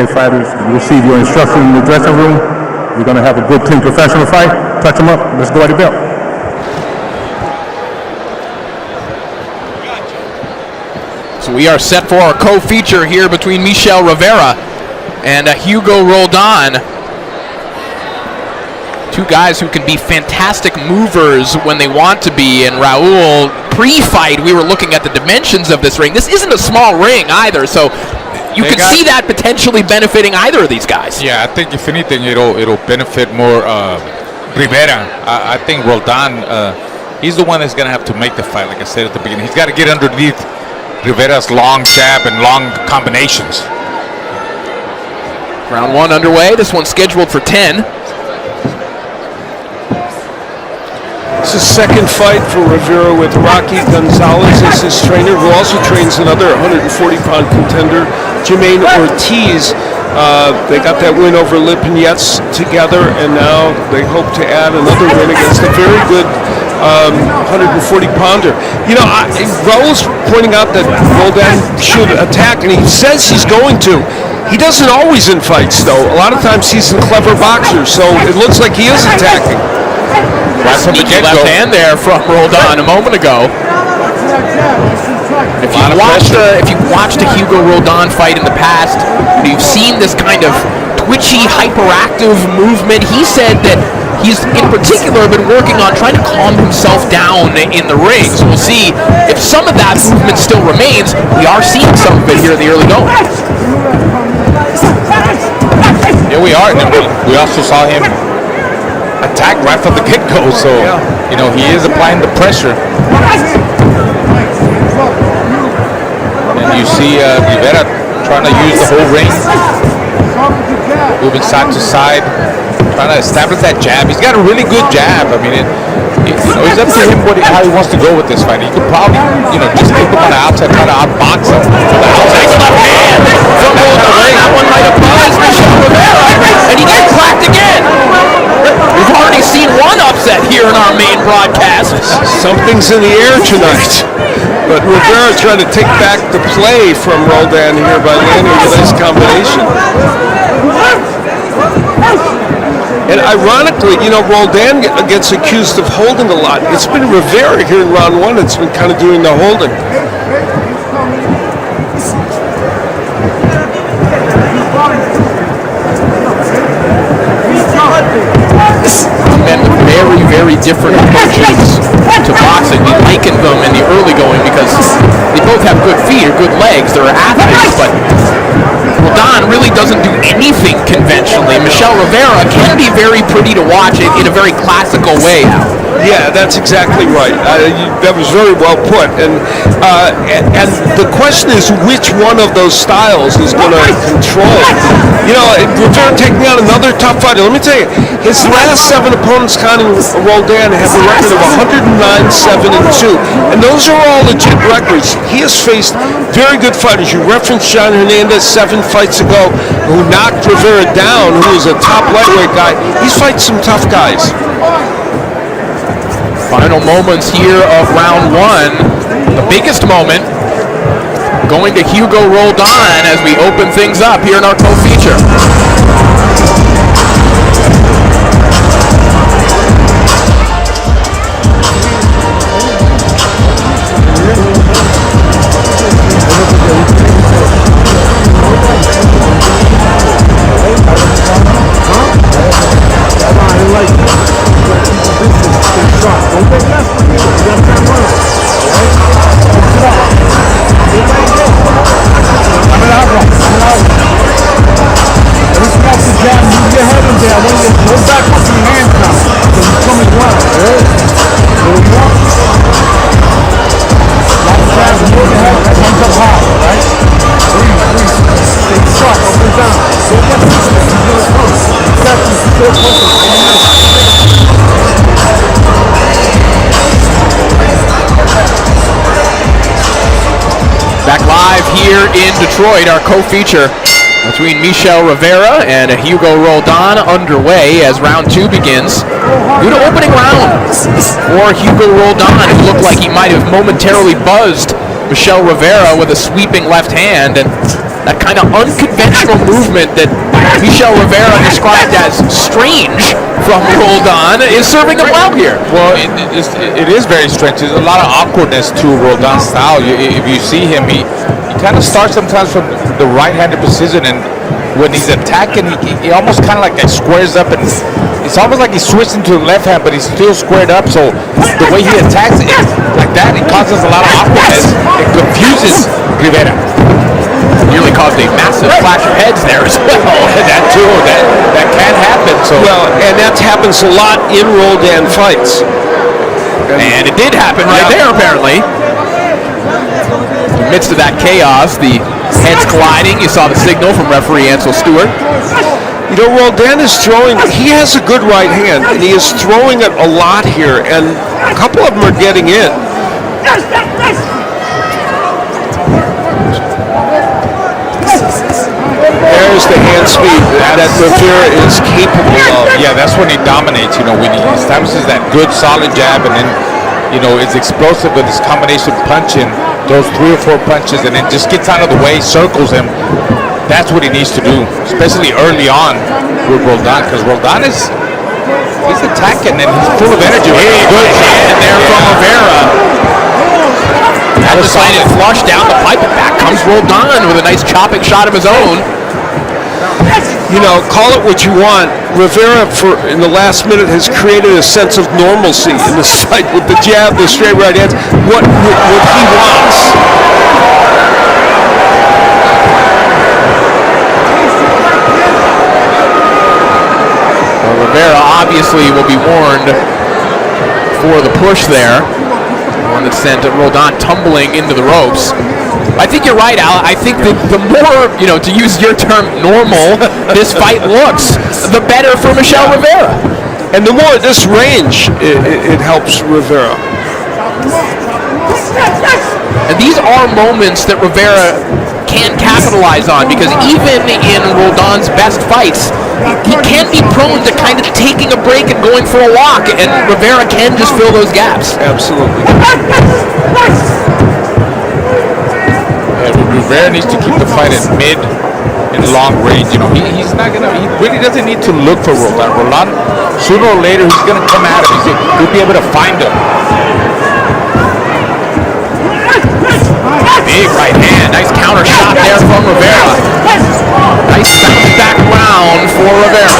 great fighters. You receive your instruction in the dressing room. You're going to have a good, clean, professional fight. Touch them up. Let's go at the belt. So we are set for our co-feature here between Michel Rivera and Hugo Roldan. Two guys who can be fantastic movers when they want to be. And Raul, pre-fight, we were looking at the dimensions of this ring. This isn't a small ring either, so you could see that potentially benefiting either of these guys. Yeah, I think if anything, it'll benefit more Rivera. I think Roldan, he's the one that's going to have to make the fight, like I said at the beginning. He's got to get underneath Rivera's long jab and long combinations. Round one underway. This one's scheduled for 10. It's his second fight for Rivera with Rocky Gonzalez as his trainer, who also trains another 140-pound contender, Jermaine Ortiz. They got that win over Lipinets together, and now they hope to add another win against a very good 140-pounder. You know, Raul's pointing out that Roldan should attack, and he says he's going to. He doesn't always in fights, though. A lot of times he's a clever boxer, so it looks like he is attacking. Sneaky left hand there from Roldan a moment ago. If you've watched a Hugo Roldan fight in the past, you've seen this kind of twitchy, hyperactive movement. He said that he's in particular been working on trying to calm himself down in the ring. So we'll see if some of that movement still remains. We are seeing some of it here in the early going. Yeah, we are. And we also saw him attack right from the get-go, so you know he is applying the pressure. And you see Rivera trying to use the whole ring, moving side to side, trying to establish that jab. He's got a really good jab. I mean, it's up to him how he wants to go with this fight. He could probably, just take him on the outside, try to outbox him. The outside left hand from Roldan. That one might have buzzed Michel Rivera, and he gets cracked again. We've already seen one upset here in our main broadcast. Something's in the air tonight. But Rivera trying to take back the play from Roldan here by landing a nice combination. And ironically, Roldan gets accused of holding a lot. It's been Rivera here in round one that's been kind of doing the holding. Men with very, very different approaches to boxing. We likened them in the early going because they both have good feet or good legs. They're athletes, but Roldan really doesn't do anything conventionally. Michel Rivera can be very pretty to watch in a very classical way. Yeah, that's exactly right. That was very well put. And the question is which one of those styles is going to control. Rivera taking out another tough fighter. Let me tell you, his last 7 opponents, counting Roldan, have a record of 109-7-2. And those are all legit records. He has faced very good fighters. You referenced John Hernandez 7 fights ago, who knocked Rivera down, who was a top lightweight guy. He's fighting some tough guys. Final moments here of round one. The biggest moment going to Hugo Roldan as we open things up here in our co-feature. Back live here in Detroit, our co-feature between Michel Rivera and Hugo Roldan underway as round two begins. Due to opening round for Hugo Roldan, it looked like he might have momentarily buzzed Michel Rivera with a sweeping left hand, and that kind of unconventional movement that Michel Rivera described as strange from Roldan is serving him well here. Well, it is very strange. There's a lot of awkwardness to Roldan's style. If you see him, he kind of starts sometimes from the right-handed position, and when he's attacking, he almost kind of like squares up, and it's almost like he's switching to the left hand, but he's still squared up. So the way he attacks it like that, it causes a lot of awkwardness. It confuses Rivera. Nearly caused a massive clash of heads there as well. That too, that can happen. So Well, and that happens a lot in Roldan fights. And it did happen right there, apparently. In the midst of that chaos, the heads colliding. You saw the signal from referee Ansel Stewart. You know, Roldan is throwing, he has a good right hand, and he is throwing it a lot here, and a couple of them are getting in. There's the hand speed that Rivera is capable of. yeah, that's when he dominates. When he establishes that good solid jab, and then is explosive with his combination punching, those 3 or 4 punches, and then just gets out of the way, circles him. That's what he needs to do, especially early on with Roldan, because Roldan he's attacking and he's full of energy. Hey, good hand there from Rivera. That decided flush down the pipe, and back comes Roldan with a nice chopping shot of his own. Call it what you want. Rivera, in the last minute, has created a sense of normalcy in this fight with the jab, the straight right hands, what he wants. Rivera obviously will be warned for the push there. One that sent Roldan tumbling into the ropes. I think you're right, Al. I think that the more, to use your term, normal this fight looks, the better for Michel Rivera. And the more this range, it helps Rivera. And these are moments that Rivera can capitalize on, because even in Roldan's best fights, he can be prone to kind of taking a break and going for a walk, and Rivera can just fill those gaps. Absolutely. Rivera needs to keep the fight at mid and long range. He's not gonna. He really doesn't need to look for Roldan. Roldan, sooner or later, he's gonna come at him. He'll be able to find him. Big right hand, nice counter shot there from Rivera. Nice bounce back round for Rivera.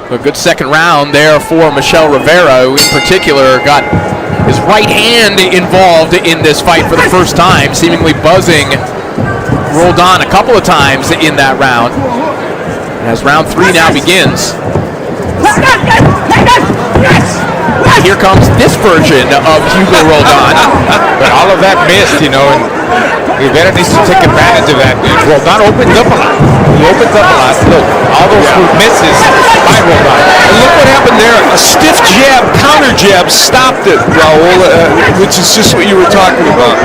A good second round there for Michel Rivera, who in particular got his right hand involved in this fight for the first time, seemingly buzzing Roldan a couple of times in that round. As round 3 now begins. Here comes this version of Hugo Roldan. But all of that missed, and Rivera needs to take advantage of that. Roldan opens up a lot. He opens up a lot. Look, all those misses by Roldan. And look what happened there. A stiff jab, counter jab stopped it, Raul, which is just what you were talking about.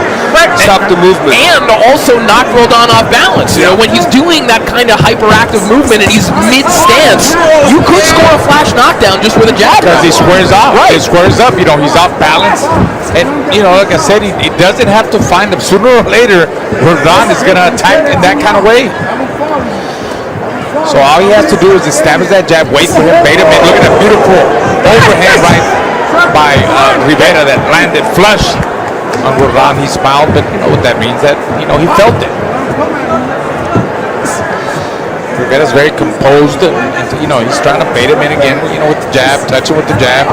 Stopped the movement. And also knocked Roldan off balance. When he's doing that kind of hyperactive movement and he's mid-stance, you could score a flash knockdown just with a jab. Because he squares off. Right. He squares up. He's off balance. And, like I said, he doesn't have to find him. Sooner or later, Roldan is going to attack in that kind of way. So all he has to do is establish that jab, wait for him, bait him in. Look at that beautiful overhand right by Rivera that landed flush on Roldan. He smiled, but you know what that means, that he felt it. Rivera's very composed. And, he's trying to bait him in again, with the jab, touch him with the jab.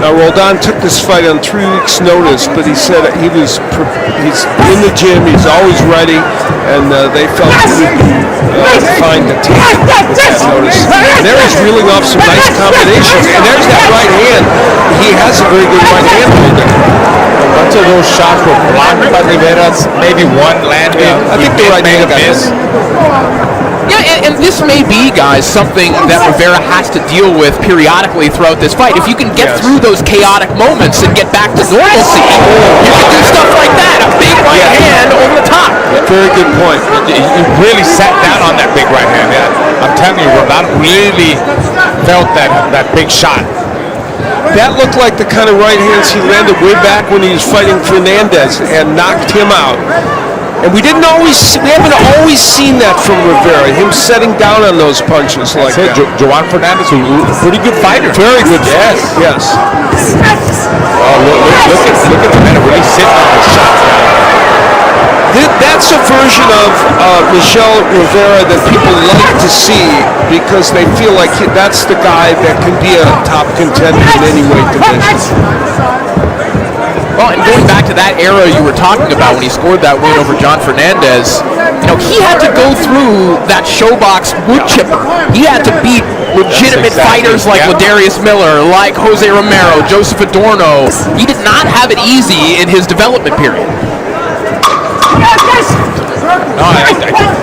Now, Roldan took this fight on 3 weeks' notice, but he said he's in the gym, he's always ready, and they felt he would be fine to take it with that notice. And there he's reeling off some nice combinations, and there's that right hand. He has a very good right hand holder. A bunch of those shots were blocked by Rivera. Maybe one landed. Yeah, I think the right hand got miss. Yeah, and this may be, guys, something that Rivera has to deal with periodically throughout this fight. If you can get through those chaotic moments and get back to normalcy, you can do stuff like that. A big right hand over the top. Very good point. He really sat down on that big right hand. Yeah. I'm telling you, Roldan really felt that big shot. That looked like the kind of right hands he landed way back when he was fighting Fernandez and knocked him out. And we haven't always seen that from Rivera, him setting down on those punches like that. Joan Fernandez, a pretty good fighter. Very good. Yes. Oh, look at the man really sitting on his shots. That's a version of Michel Rivera that people like to see because they feel like that's the guy that can be a top contender in any weight division. Well, and going back to that era you were talking about when he scored that win over John Fernandez, he had to go through that showbox wood chipper. He had to beat legitimate fighters like Ladarius Miller, like Jose Romero, Joseph Adorno. He did not have it easy in his development period. No,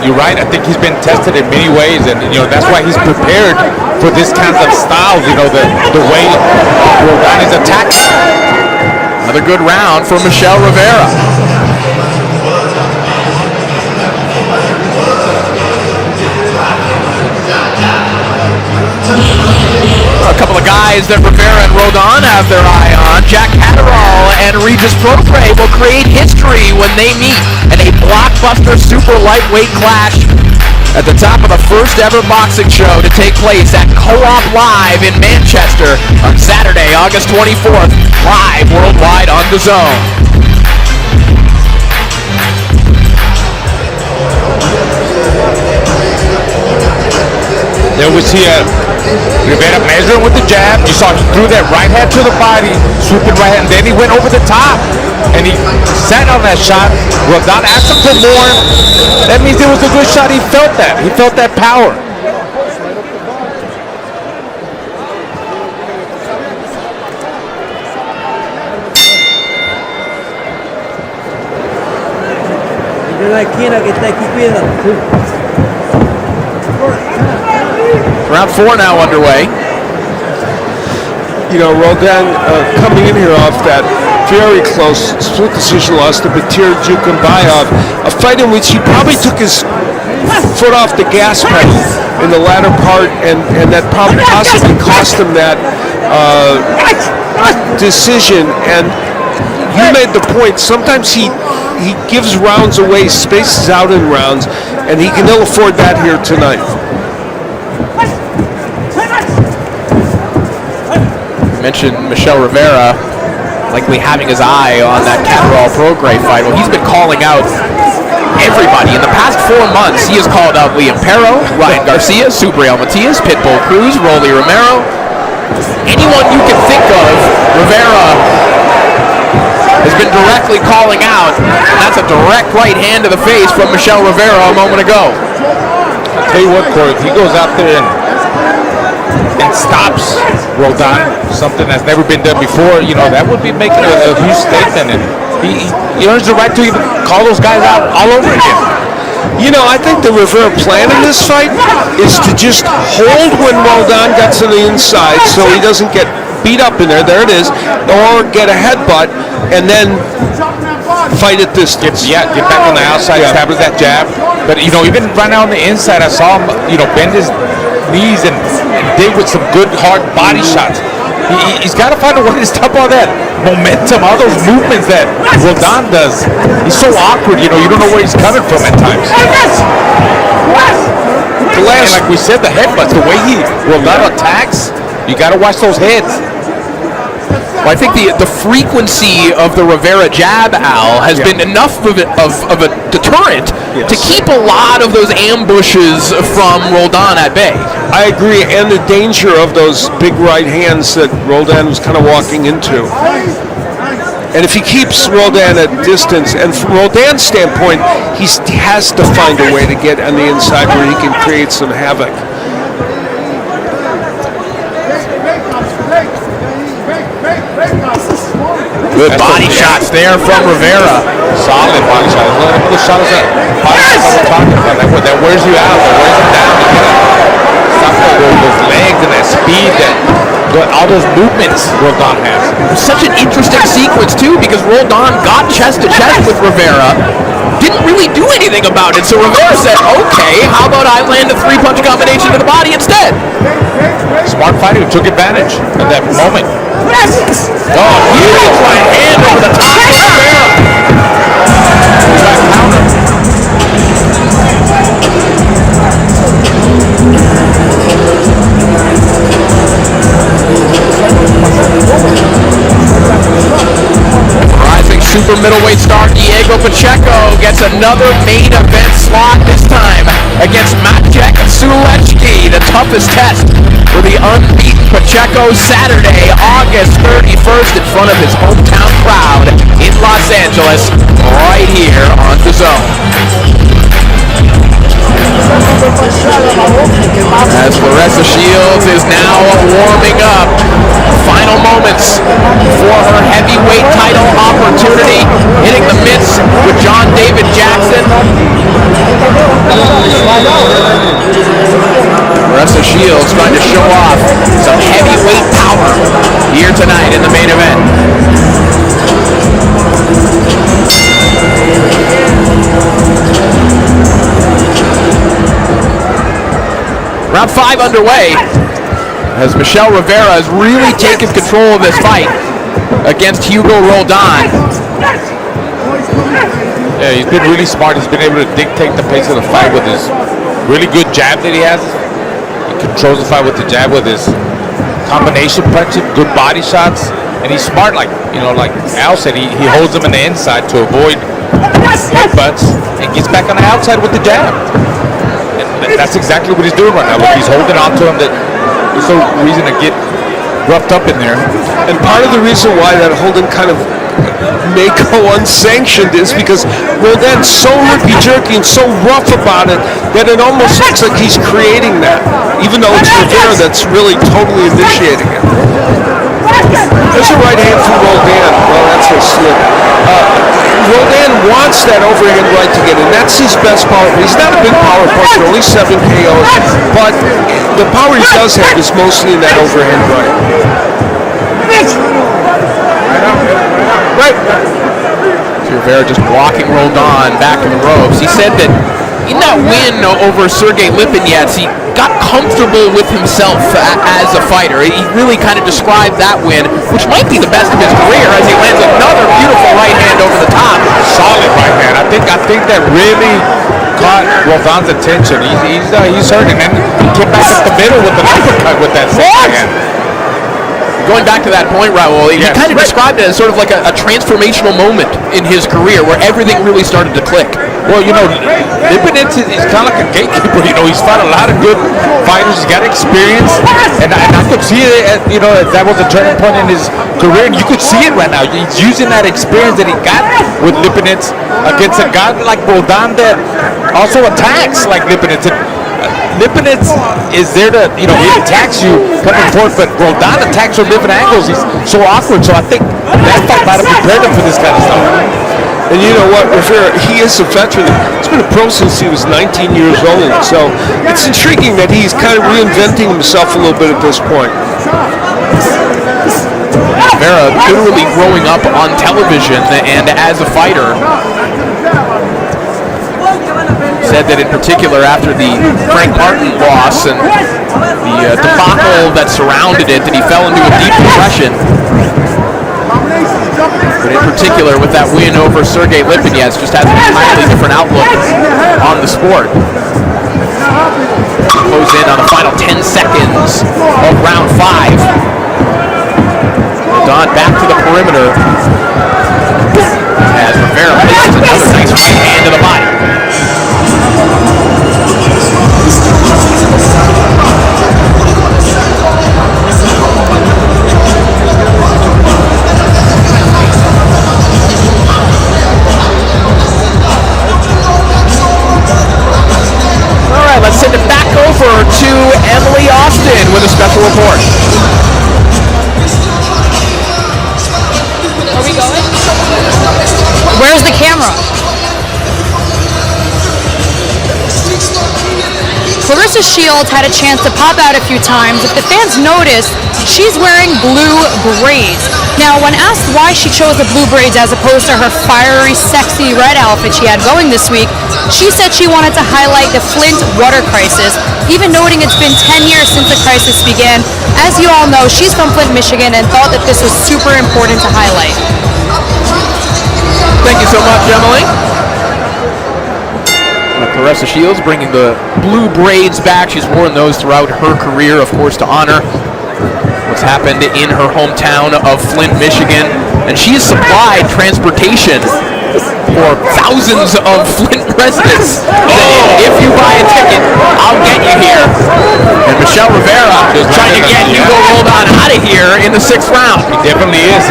you're right. I think he's been tested in many ways, and that's why he's prepared for this kind of style. The way Roldan is attacked. Another good round for Michel Rivera. A couple of guys that Rivera and Roldan have their eye on. Jack Catterall and Regis Prograis will create history when they meet in a blockbuster super lightweight clash at the top of the first ever boxing show to take place at Co-op Live in Manchester on Saturday, August 24th, live worldwide on DAZN. There we see Rivera measuring with the jab. You saw he threw that right hand to the body, swooping right hand, and then he went over the top. And he sat on that shot. Roldan asked him for more. That means it was a good shot. He felt that. He felt that power. Round 4 now underway. Roldan coming in here off that very close split decision loss to Batir Jukambayov, a fight in which he probably took his foot off the gas pedal in the latter part, and that probably possibly cost him that decision. And you made the point, sometimes he gives rounds away, spaces out in rounds, and he can ill afford that here tonight. Mentioned Michel Rivera likely having his eye on that Catterall Prograis fight. Well, he's been calling out everybody. In the past 4 months, he has called out Liam Perro, Ryan Garcia, Subriel Matias, Pitbull Cruz, Rolly Romero. Anyone you can think of, Rivera has been directly calling out. And that's a direct right hand to the face from Michel Rivera a moment ago. I'll tell you what, Corey, if he goes out there and stops Roldan, something that's never been done before, that would be making a huge statement, and he earns the right to even call those guys out all over again. I think the Rivera plan in this fight is to just hold when Roldan gets on the inside so he doesn't get beat up in there. There it is. Or get a headbutt and then fight at distance. Get back on the outside, establish that jab. But, even right now on the inside, I saw him, bend his knees and dig with some good, hard body shots. He's got to find a way to stop all that momentum, all those movements that Roldan does. He's so awkward, you don't know where he's coming from at times. And like we said, the headbutts, the way Roldan attacks, you got to watch those heads. Well, I think the frequency of the Rivera jab, Al, has been enough of a deterrent to keep a lot of those ambushes from Roldan at bay. I agree, and the danger of those big right hands that Roldan was kind of walking into. And if he keeps Roldan at distance, and from Roldan's standpoint, he has to find a way to get on the inside where he can create some havoc. Good body shots there from Rivera. Solid body shots. One of the shots that we're talking about. That wears you out. That wears you down. You gotta stop those legs and that speed that all those movements Roldan has. Such an interesting sequence too, because Roldan got chest to chest with Rivera, didn't really do anything about it. So Rivera said, "Okay, how about I land a 3-punch combination to the body instead?" Smart fighter who took advantage of that moment. Oh, huge right hand over the top of Rivera. Rising super middleweight star Diego Pacheco gets another main event slot, this time against Maciej Suleczki, the toughest test for the unbeaten Pacheco, Saturday, August 31st, in front of his hometown crowd in Los Angeles, right here on the Zone. As Larissa Shields is now warming up, final moments for her heavyweight title opportunity, hitting the mitts with John David Jackson. Larissa Shields trying to show off some heavyweight power here tonight in the main event. Round 5 underway as Michel Rivera has really taken control of this fight against Hugo Roldan. Yeah, he's been really smart. He's been able to dictate the pace of the fight with his really good jab that he has. He controls the fight with the jab, with his combination punching, good body shots, and he's smart. Like Al said, he holds them on the inside to avoid headbutts and gets back on the outside with the jab. And that's exactly what he's doing right now. He's holding on to him. That there's no reason to get roughed up in there. And part of the reason why that holding kind of may go unsanctioned is because Roldan's so herky-jerky and so rough about it that it almost looks like he's creating that, even though it's Rivera that's really totally initiating it. There's a right hand from Roldan. Well, that's a slip. Roldan wants that overhand right to get in. That's his best power. He's not a big power puncher, only 7 KOs, but the power he does have is mostly in that overhand right. Rivera just walking Roldan back to the ropes. He said that in that win over Sergey Lipinets, he got comfortable with himself as a fighter. He really kind of described that win, which might be the best of his career, as he lands another beautiful right hand over the top. Solid right hand. I think that really caught Roldan's attention. He's hurting, and he came back up the middle with an uppercut with that right hand. Going back to that point, Raul, he kind of described it as sort of like a transformational moment in his career where everything really started to click. Well, Lipinets is kind of like a gatekeeper. He's fought a lot of good fighters. He's got experience, and I could see it. That was a turning point in his career, and you could see it right now. He's using that experience that he got with Lipinets against a guy like Roldan that also attacks like Lipinets. Lipinets is there to, he attacks you coming forth, but Roldan attacks from different angles. He's so awkward, so I think that fight might have prepared him for this kind of stuff. And you know what, Rivera, he is a veteran. He's been a pro since he was 19 years old, so it's intriguing that he's kind of reinventing himself a little bit at this point. Rivera literally growing up on television and as a fighter, said that in particular after the Frank Martin loss and the debacle that surrounded it, that he fell into a deep depression. But in particular with that win over Sergey Lipinets, just has an entirely different outlook on the sport. Close in on the final 10 seconds of round 5. Roldan back to the perimeter. As Rivera places another nice right hand to the body. All right, let's send it back over to Emily Austin with a special report. Are we going? Where's the camera? Clarissa Shields had a chance to pop out a few times. If the fans noticed, she's wearing blue braids. Now, when asked why she chose the blue braids as opposed to her fiery, sexy red outfit she had going this week, she said she wanted to highlight the Flint water crisis, even noting it's been 10 years since the crisis began. As you all know, she's from Flint, Michigan, and thought that this was super important to highlight. Thank you so much, Emily. Clarissa Shields bringing the blue braids back. She's worn those throughout her career, of course, to honor what's happened in her hometown of Flint, Michigan. And she has supplied transportation for thousands of Flint residents. If you buy a ticket, I'll get you here. And Michel Rivera is trying to get Hugo Rolda out of here in the 6th round. He definitely is.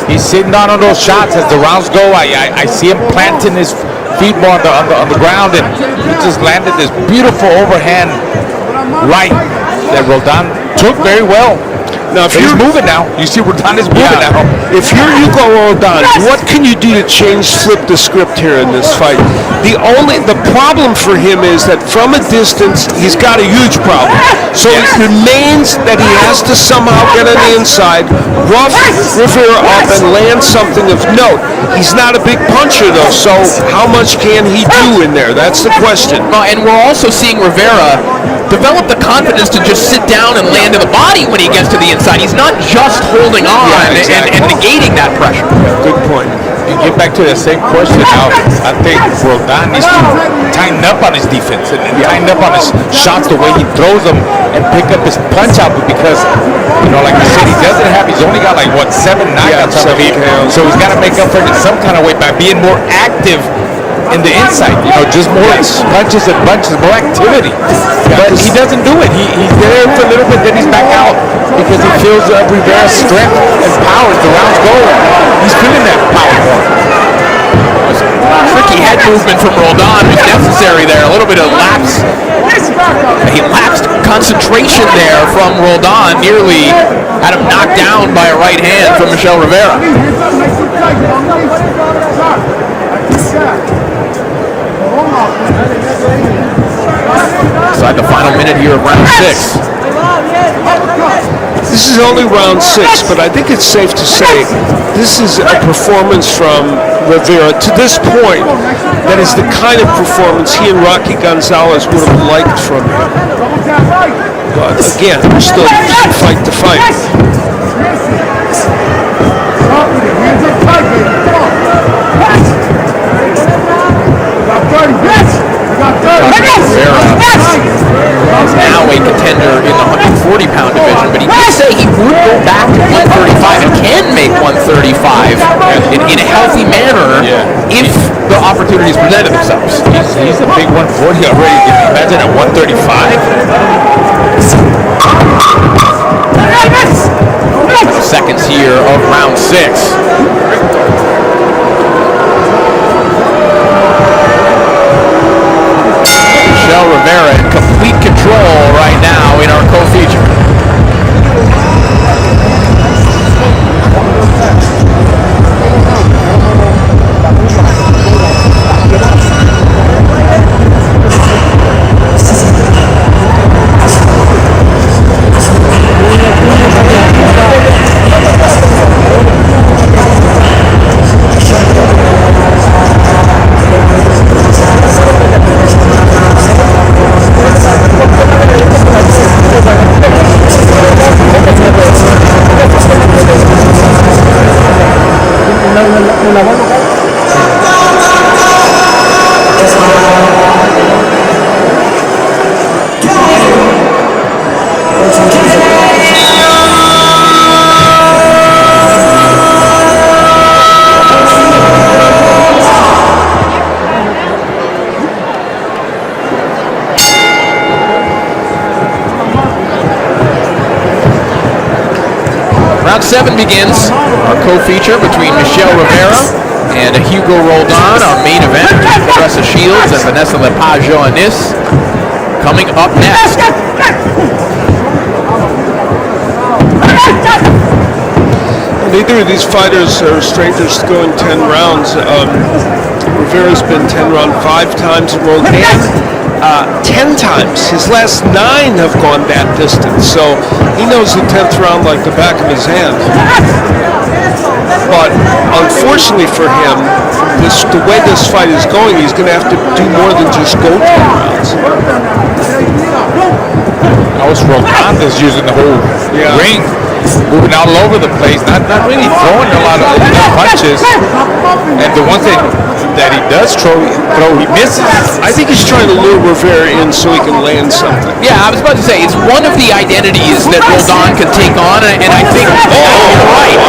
He's sitting down on those shots as the rounds go. I see him planting his feet more on the ground, and he just landed this beautiful overhand right that Roldan took very well. Now, if He's you're moving now. You see Roldan is moving now. If you're Hugo Roldan, what can you do to flip the script here in this fight? The problem for him is that from a distance, he's got a huge problem. So it remains that he has to somehow get on the inside, rough Rivera up, and land something of note. He's not a big puncher, though, so how much can he do in there? That's the question. And we're also seeing Rivera develop the confidence to just sit down and land to the body when he gets to the inside. He's not just holding on and negating that pressure. Good point. You get back to the same question now. I think Roldan needs to tighten up on his defense and tighten up on his shots, the way he throws them, and pick up his punch out, because, like I said, he's only got 7 knockouts, I believe. So he's got to make up for it in some kind of way by being more active in the inside, just more punches and bunches, more activity. But he doesn't do it. He's there for a little bit, then he's back out because he feels Rivera's strength and power as the rounds go. He's feeling that power more. Tricky head movement from Roldan was necessary there. A little bit of lapse. He lapsed concentration there from Roldan. Nearly had him knocked down by a right hand from Michel Rivera. Inside the final minute here of round 6. This is only round 6, but I think it's safe to say this is a performance from Rivera to this point that is the kind of performance he and Rocky Gonzalez would have liked from him. But again, we're still fight to fight. Rivera is now a contender in the 140-pound division, but he did say he would go back to 135 and can make 135 in a healthy manner if the opportunities presented themselves. He's a big 140 already. Can you imagine at 135? Seconds here of round 6. Michel Rivera in complete control right now in our co-feature. 7 begins. Our co-feature between Michel Rivera and Hugo Roldan. Our main event, Clarissa Shields and Vanessa Lepage-Joannis. Coming up next. Neither of these fighters are strangers to going 10 rounds. Rivera's been 10 round 5 times, Roldan 10 times. His last 9 have gone that distance, so he knows the 10th round like the back of his hand. But unfortunately for him, the way this fight is going, he's going to have to do more than just go 10 rounds. I was Roldan is using the whole ring, moving all over the place, not really throwing a lot of punches, and the ones that he does throw, he misses. I think he's trying to lure Rivera in so he can land something. Yeah, I was about to say, it's one of the identities that Roldan can take on, and I think you're right.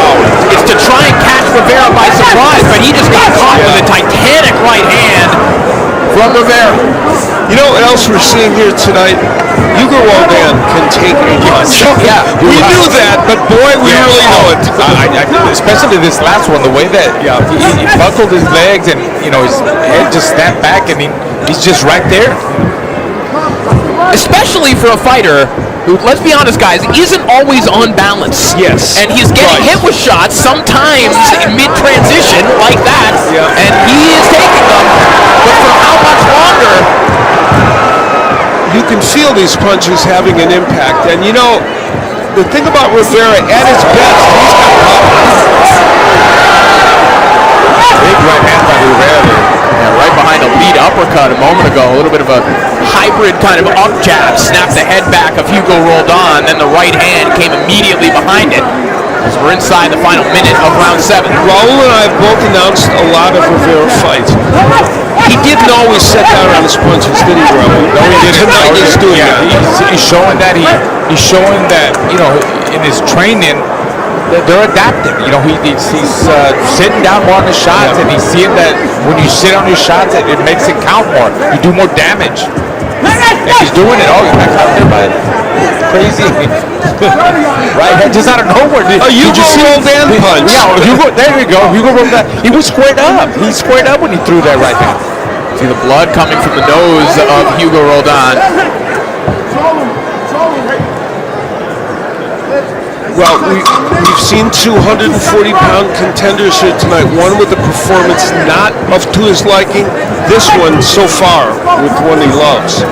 It's to try and catch Rivera by surprise, but he just got caught with a titanic right hand from Rivera. You know what else we're seeing here tonight? Hugo Roldan can take a punch. Yeah, we knew that, but boy, we really know it. Especially this last one, the way that he buckled his legs and his head just snapped back, and he's just right there. Especially for a fighter who, let's be honest, guys, isn't always on balance. Yes. And he's getting hit with shots sometimes in mid-transition like that, and he is taking them. But for how much longer? You can feel these punches having an impact. And the thing about Rivera, at his best, he's got power. Big right hand by Rivera. Yeah, right behind a lead uppercut a moment ago. A little bit of a hybrid kind of up jab. Snapped the head back of Hugo Roldan. Then the right hand came immediately behind it. As we're inside the final minute of round 7. Raul and I have both announced a lot of Rivera fights. He didn't always set down on his punches, did he, Raul? No, he didn't. Tonight he's doing that. He's showing that he's showing that in his training that they're adapting. He's sitting down more on the shots, and he's seeing that when you sit on your shots, it makes it count more. You do more damage. And he's doing it. Oh, he's back out there by crazy. Right hand just out of nowhere. Hugo Roldan punch. Yeah, Hugo. There you go. Hugo Roldan. He was squared up. He squared up when he threw that right hand. See the blood coming from the nose of Hugo Roldan. Well, we've seen 240-pound contenders here tonight. One with a performance not up to his liking. This one, so far, with one he loves.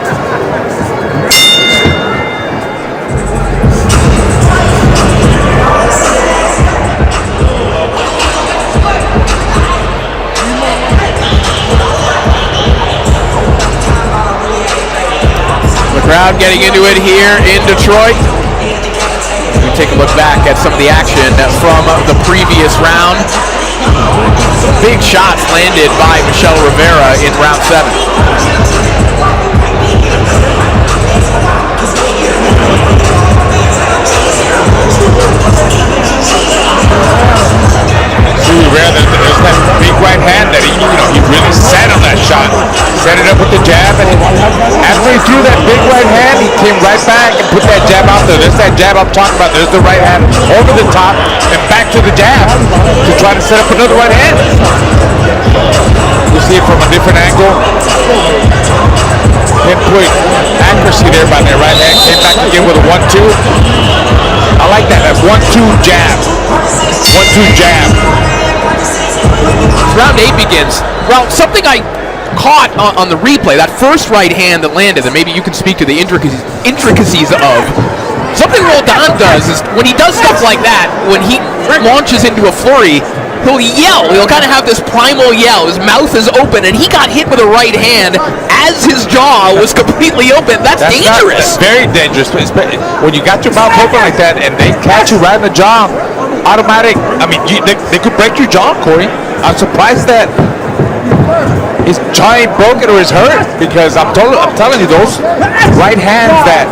The crowd getting into it here in Detroit. We take a look back at some of the action from the previous round. Big shots landed by Michel Rivera in round 7. Rivera, there's that big right hand that he really sat on that shot. Set it up with the jab, and after he threw that big right hand, he came right back and put that jab out there. There's that jab I'm talking about. There's the right hand over the top and back to the jab to try to set up another right hand. You see it from a different angle. Pinpoint accuracy there by that right hand. Came back again with a 1-2. I like that 1-2 jab. 1-2 jab. Round 8 begins. Well, something I caught on the replay, that first right hand that landed, and maybe you can speak to the intricacies of. Something Roldan does is when he does stuff like that, when he launches into a flurry, he'll yell. He'll kind of have this primal yell. His mouth is open, and he got hit with a right hand as his jaw was completely open. That's dangerous. That's very dangerous. When you got your mouth open like that, and they catch you right in the jaw, automatic. I mean, they could break your jaw, Corey. I'm surprised that his jaw ain't broken or is hurt, because I'm telling you, those right hands that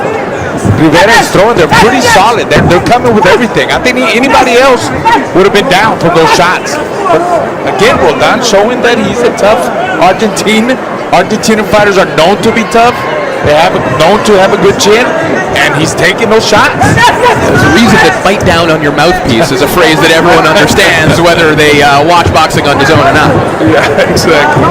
Rivera is throwing, they're pretty solid. They're coming with everything. I think anybody else would have been down from those shots. But again, Roldan showing that he's a tough Argentinian fighters are known to be tough. They have known to have a good chin. and he's taking those shots. There's a reason that bite down on your mouthpiece is a phrase that everyone understands, whether they watch boxing on DAZN or not. Yeah, exactly.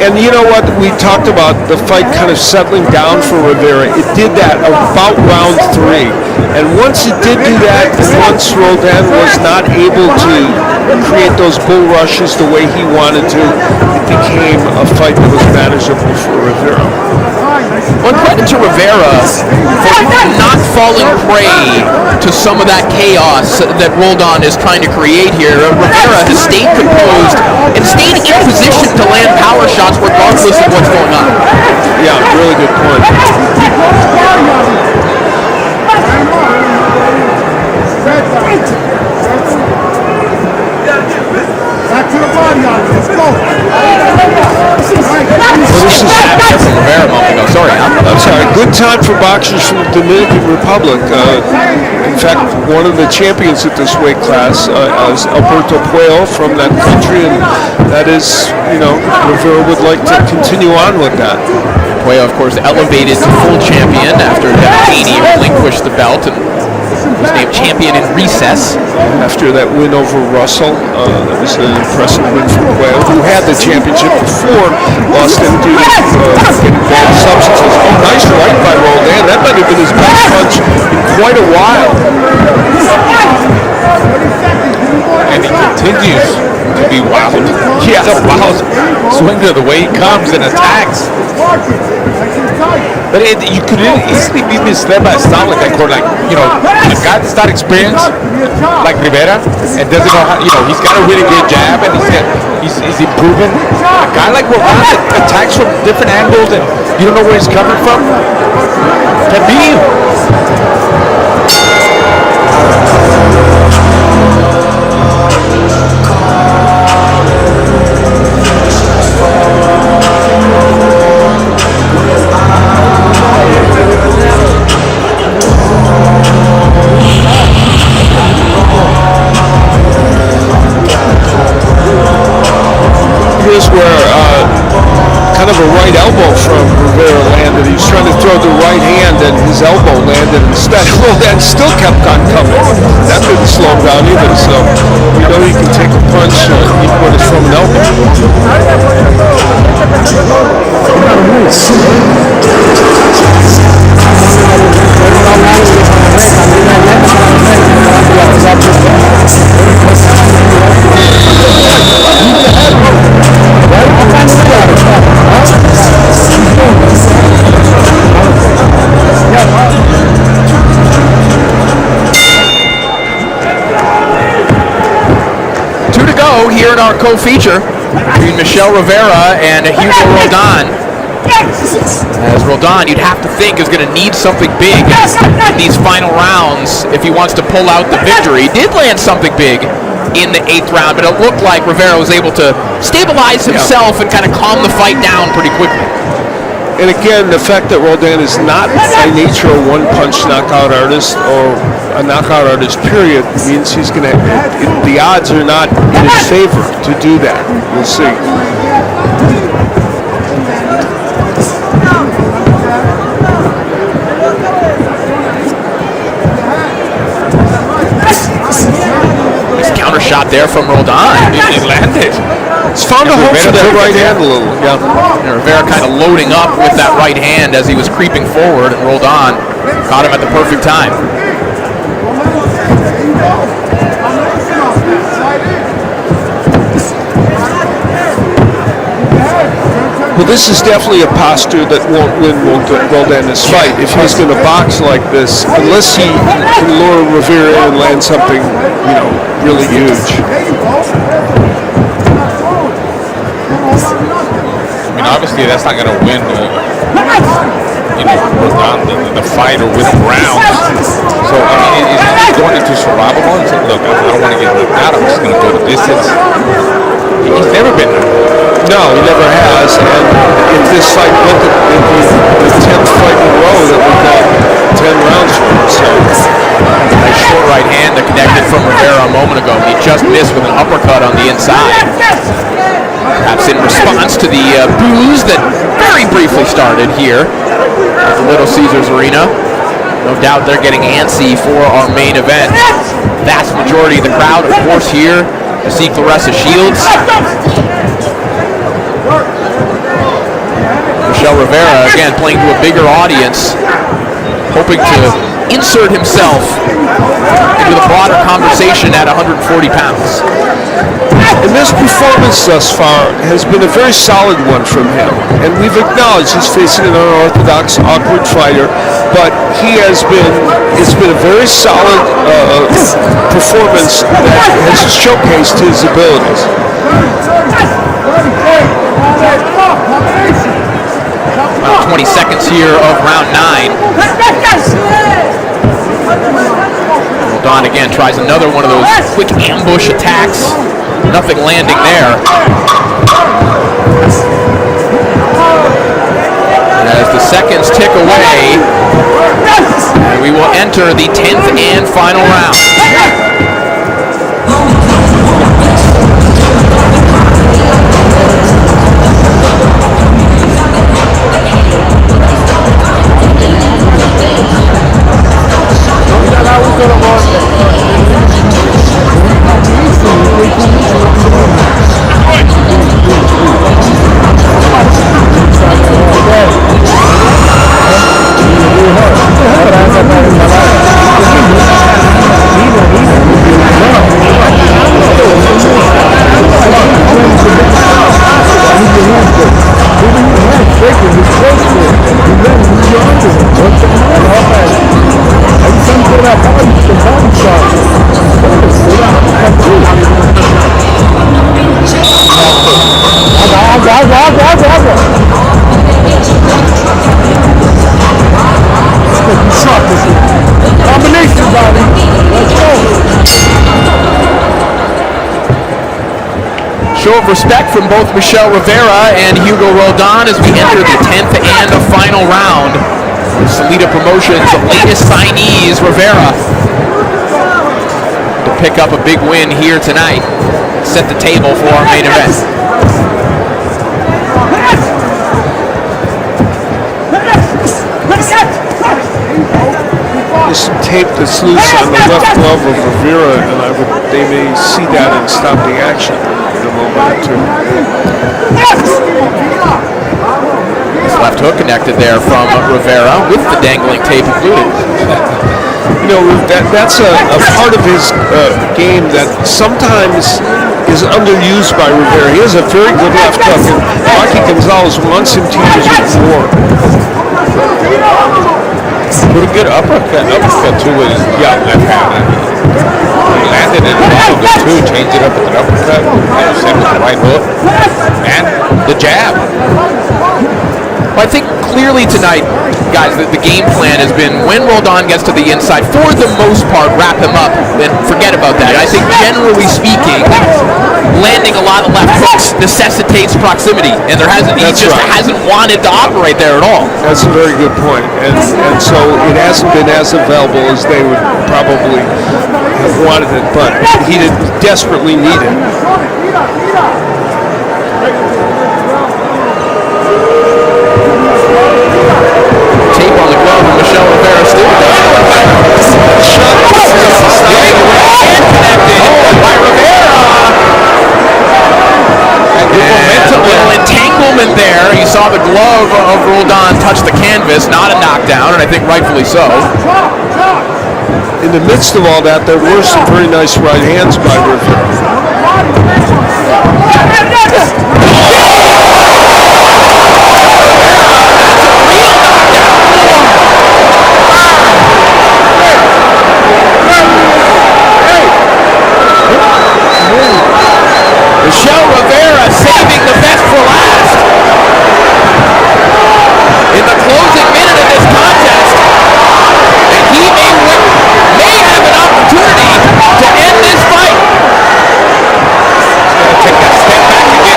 And you know what? We talked about the fight kind of settling down for Rivera. It did that about round 3. And once it did do that, and once Roldan was not able to create those bull rushes the way he wanted to, it became a fight that was manageable for Rivera. Well, credit to Rivera for not falling prey to some of that chaos that Roldan is trying to create here. Rivera has stayed composed and stayed in position to land power shots regardless of what's going on. Yeah, really good point. Back to the body on it. Let's go. This is from Rivera a moment ago. Sorry, I'm sorry. Good time for boxers from the Dominican Republic. In fact, one of the champions at this weight class is Alberto Puello from that country, and that is, Rivera would like to continue on with that. Puello, of course, elevated to full champion after Haney relinquished the belt and was named champion in recess. After that win over Russell, that was an impressive win for Puello, who had the championship before, lost it due to getting banned substances. Oh, nice right by Roldan. That might have been his best punch in quite a while. And he continues to be wild. He has a wild swinger the way he comes and attacks. But you could easily be misled by a style like that, like, a guy that's not experienced, like Rivera, and doesn't know how, he's got a really good jab and he's improving. A guy like Roldan that attacks from different angles and you don't know where he's coming from, can be him. Here's where kind of a right elbow from Rivera landed. He was trying to throw the right hand and his elbow landed instead. Roldan still kept on coming. That didn't slow him down either, so he can take a punch even when it's from an elbow. Here in our co-feature between Michel Rivera and Hugo Roldan. As Roldan, you'd have to think, is going to need something big in these final rounds if he wants to pull out the victory. He did land something big in the 8th round, but it looked like Rivera was able to stabilize himself and kind of calm the fight down pretty quickly. And again, the fact that Roldan is not by nature a one-punch knockout artist or a knockout artist, period, means he's going to, the odds are not in his favor to do that. We'll see. Nice counter shot there from Roldan. It landed. It's found a hole for that right hand a little. Yeah. And Rivera kind of loading up with that right hand as he was creeping forward, and Roldan caught him at the perfect time. Well, this is definitely a posture that won't win Roldan this fight. If he's going to box like this, unless he can lure Rivera and land something, really huge. I mean, obviously that's not going to win, the fight or win rounds. So, I mean, he's going into survival mode and saying, look, I don't want to get knocked out. I'm just going to go the distance. He's never been there. No, he never has. And if this fight went to the 10th fight in a row that we got 10 rounds from him. So, nice short right hand that connected from Rivera a moment ago. He just missed with an uppercut on the inside. Perhaps in response response to the boos that very briefly started here at the Little Caesars Arena. No doubt they're getting antsy for our main event. Vast majority of the crowd, of course, here to see Claressa Shields. Michel Rivera, again, playing to a bigger audience, hoping to insert himself into the broader conversation at 140 pounds. And this performance thus far has been a very solid one from him. And we've acknowledged he's facing an unorthodox, awkward fighter, but it's been a very solid performance that has showcased his abilities. About 20 seconds here of round 9. Roldan again tries another one of those quick ambush attacks. Nothing landing there. And as the seconds tick away, we will enter the 10th and final round. Show of respect from both Michel Rivera and Hugo Roldan as we enter the 10th and the final round. Salida Promotions' latest signees, Rivera, to pick up a big win here tonight. Set the table for our main event. There's some tape that's loose on the left glove of Rivera, and they may see that and stop the action in a moment or two. His left hook connected there from Rivera with the dangling tape included. You know, that's a part of his game that sometimes is underused by Rivera. He has a very good left hook, and Rocky Gonzalez wants him to use it more. Pretty good uppercut too with his left hand. He landed it also good too. Changed it up with an uppercut. Sent with the right hook and the jab. Well, I think clearly tonight, guys, the game plan has been when Roldan gets to the inside, for the most part, wrap him up and forget about that. I think generally speaking, landing a lot of left hooks necessitates proximity, and he hasn't wanted to operate there at all. That's a very good point, and so it hasn't been as available as they would probably have wanted it, but he desperately need it. Tape on the glove of Michel Rivera still does. By Rivera. A little entanglement there. You saw the glove of Roldan touch the canvas, not a knockdown, and I think rightfully so. In the midst of all that, there were some very nice right hands by Rivera. Michel Rivera saving the best for last. In the closing minute of this contest, and he may have an opportunity to end this fight. He's going to take that step back again.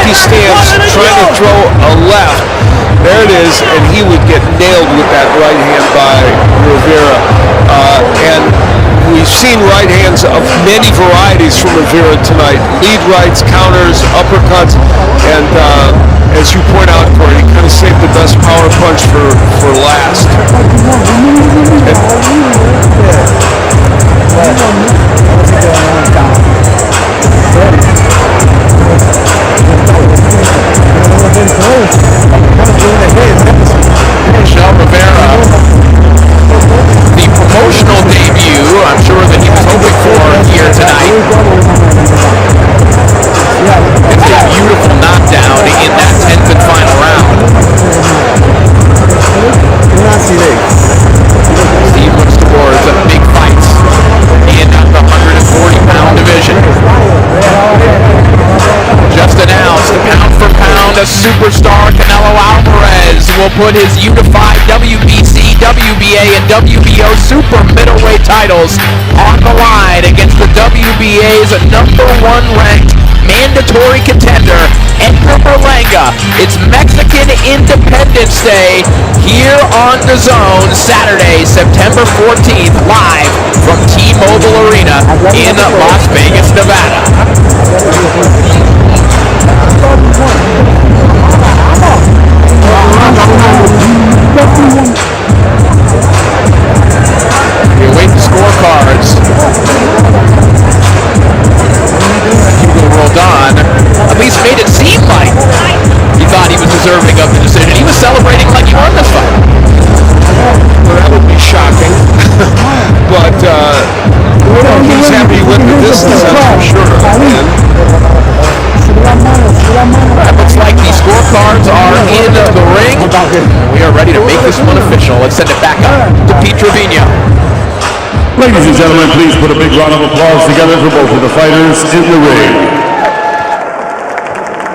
he stands trying to throw a left. There it is, and he would get nailed with that right hand by Rivera. And we've seen right hands of many varieties from Rivera tonight. Lead rights, counters, uppercuts, and as you point out, Corey, he kind of saved the best power punch for last. Michel Rivera, the promotional debut, I'm sure that he was hoping for here tonight. It's a beautiful knockdown in that 10th and final round. Steve looks towards big fights in the 140-pound division. Just announced, pound for pound, a superstar Canelo Alvarez will put his unified WBC, WBA, and WBO super middleweight titles on the line against the WBA's #1 ranked mandatory contender, Edgar Berlanga. It's Mexican Independence Day here on the Zone, Saturday, September 14th, live from T-Mobile Arena in Las Vegas, Nevada. We await the scorecards. Hugo Rolda at least made it seem like he thought he was deserving of the decision. He was celebrating like he won this fight. Well, that would be shocking. But he's happy with the distance, that's for sure. It looks like the scorecards are in the ring. We are ready to make this one official. Let's send it back up to Pete Trevino. Ladies and gentlemen, please put a big round of applause together for both of the fighters in the ring.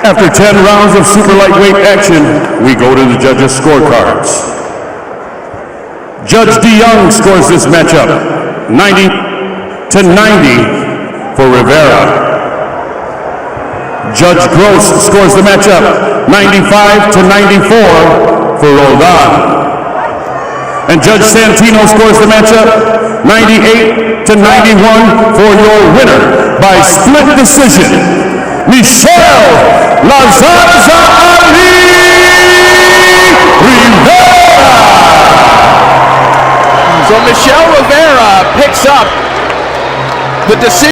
After 10 rounds of super lightweight action, we go to the judges' scorecards. Judge DeYoung scores this matchup 90-90 for Rivera. Judge Gross scores the matchup 95-94 for Roldan. And Judge Santino scores the matchup 98-91 for your winner by split decision, Michel Rivera.